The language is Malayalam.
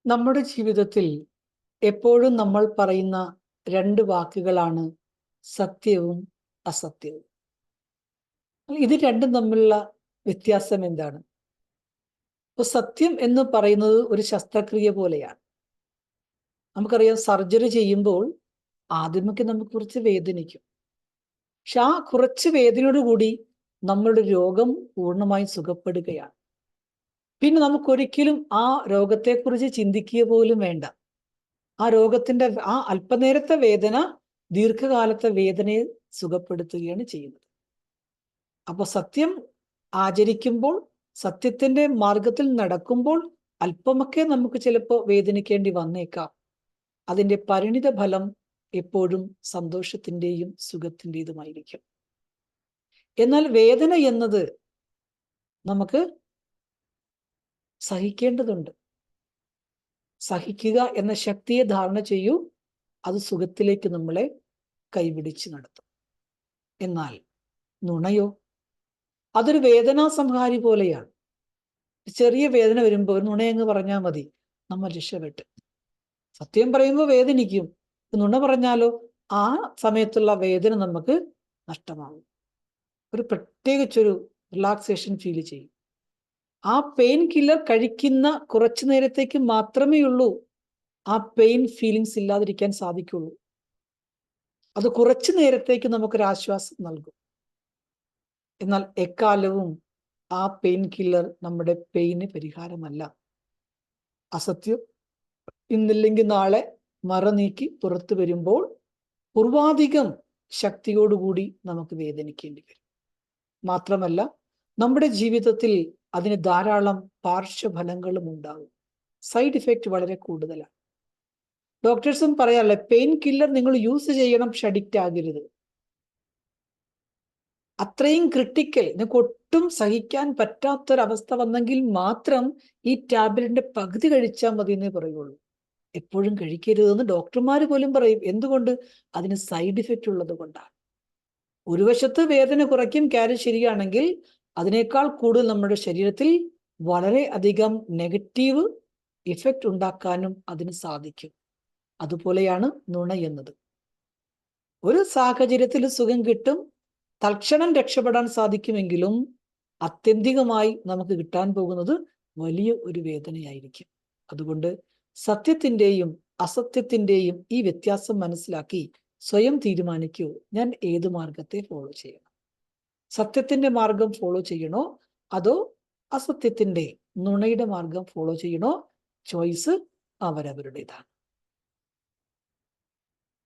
നമ്മുടെ ജീവിതത്തിൽ എപ്പോഴും നമ്മൾ പറയുന്ന രണ്ട് വാക്കുകളാണ് സത്യവും അസത്യവും. ഇത് രണ്ടും തമ്മിലുള്ള വ്യത്യാസം എന്താണ്? ഇപ്പോൾ സത്യം എന്ന് പറയുന്നത് ഒരു ശസ്ത്രക്രിയ പോലെയാണ്. നമുക്കറിയാം, സർജറി ചെയ്യുമ്പോൾ ആദ്യമൊക്കെ നമുക്ക് കുറച്ച് വേദനിക്കും. പക്ഷെ ആ കുറച്ച് വേദനയോടുകൂടി നമ്മളുടെ രോഗം പൂർണ്ണമായും സുഖപ്പെടുകയാണ്. പിന്നെ നമുക്കൊരിക്കലും ആ രോഗത്തെക്കുറിച്ച് ചിന്തിക്കുക പോലും വേണ്ട. ആ രോഗത്തിന്റെ ആ അല്പനേരത്തെ വേദന ദീർഘകാലത്തെ വേദനയെ സുഖപ്പെടുത്തുകയാണ് ചെയ്യുന്നത്. അപ്പൊ സത്യം ആചരിക്കുമ്പോൾ, സത്യത്തിന്റെ മാർഗത്തിൽ നടക്കുമ്പോൾ അല്പമൊക്കെ നമുക്ക് ചിലപ്പോൾ വേദനിക്കേണ്ടി വന്നേക്കാം. അതിന്റെ പരിണിത ഫലം എപ്പോഴും സന്തോഷത്തിന്റെയും സുഖത്തിൻ്റെതുമായിരിക്കും. എന്നാൽ വേദന എന്നത് നമുക്ക് സഹിക്കേണ്ടതുണ്ട്. സഹിക്കുക എന്ന ശക്തിയെ ധാരണ ചെയ്യൂ, അത് സുഖത്തിലേക്ക് നമ്മളെ കൈപിടിച്ച് നടത്തും. എന്നാൽ നുണയോ? അതൊരു വേദനാ സംഹാരി പോലെയാണ്. ചെറിയ വേദന വരുമ്പോൾ നുണയങ്ങ് പറഞ്ഞാൽ മതി, നമ്മൾ രക്ഷപ്പെട്ട്. സത്യം പറയുമ്പോൾ വേദനിക്കും, നുണ പറഞ്ഞാലോ ആ സമയത്തുള്ള വേദന നമുക്ക് നഷ്ടമാകും. ഒരു പ്രത്യേകിച്ചൊരു റിലാക്സേഷൻ ഫീൽ ചെയ്യും. ആ പെയിൻ കില്ലർ കഴിക്കുന്ന കുറച്ചു നേരത്തേക്ക് മാത്രമേ ഉള്ളൂ ആ പെയിൻ ഫീലിങ്സ് ഇല്ലാതിരിക്കാൻ സാധിക്കുള്ളൂ. അത് കുറച്ചു നേരത്തേക്ക് നമുക്കൊരാശ്വാസം നൽകും. എന്നാൽ എക്കാലവും ആ പെയിൻ കില്ലർ നമ്മുടെ പെയിന് പരിഹാരമല്ല. അസത്യം ഇന്നില്ലെങ്കിൽ നാളെ മറ നീക്കി പുറത്തു വരുമ്പോൾ പൂർവാധികം ശക്തിയോടുകൂടി നമുക്ക് വേദനിക്കേണ്ടി വരും. മാത്രമല്ല, നമ്മുടെ ജീവിതത്തിൽ അതിന് ധാരാളം പാർശ്വഫലങ്ങളും ഉണ്ടാകും. സൈഡ് ഇഫക്റ്റ് വളരെ കൂടുതലാണ്. ഡോക്ടേഴ്സും പറയാറില്ല, പെയിൻ കില്ലർ നിങ്ങൾ യൂസ് ചെയ്യണം, പക്ഷെ അഡിക്റ്റ് ആകരുത്. അത്രയും ക്രിട്ടിക്കൽ, നിങ്ങൾക്ക് ഒട്ടും സഹിക്കാൻ പറ്റാത്തൊരവസ്ഥ വന്നെങ്കിൽ മാത്രം ഈ ടാബ്ലറ്റിന്റെ പകുതി കഴിച്ചാൽ മതി എന്നേ പറയുള്ളൂ. എപ്പോഴും കഴിക്കരുതെന്ന് ഡോക്ടർമാർ പോലും പറയും. എന്തുകൊണ്ട്? അതിന് സൈഡ് ഇഫക്റ്റ് ഉള്ളത് കൊണ്ടാണ്. ഒരു വശത്ത് വേദന കുറയ്ക്കും, കാര്യം ശരിയാണെങ്കിൽ അതിനേക്കാൾ കൂടുതൽ നമ്മുടെ ശരീരത്തിൽ വളരെ അധികം നെഗറ്റീവ് ഇഫക്റ്റ് ഉണ്ടാക്കാനും അതിന് സാധിക്കും. അതുപോലെയാണ് നുണ എന്നത്. ഒരു സാഹചര്യത്തിൽ സുഖം കിട്ടും, തൽക്ഷണം രക്ഷപ്പെടാൻ സാധിക്കുമെങ്കിലും ആത്യന്തികമായി നമുക്ക് കിട്ടാൻ പോകുന്നത് വലിയ ഒരു വേദനയായിരിക്കും. അതുകൊണ്ട് സത്യത്തിൻ്റെയും അസത്യത്തിൻ്റെയും ഈ വ്യത്യാസം മനസ്സിലാക്കി സ്വയം തീരുമാനിക്കൂ, ഞാൻ ഏത് മാർഗത്തെ ഫോളോ ചെയ്യണം. സത്യത്തിന്റെ മാർഗം ഫോളോ ചെയ്യണോ, അതോ അസത്യത്തിന്റെ നുണയുടെ മാർഗം ഫോളോ ചെയ്യണോ? ചോയ്സ് അവരവരുടേതാണ്.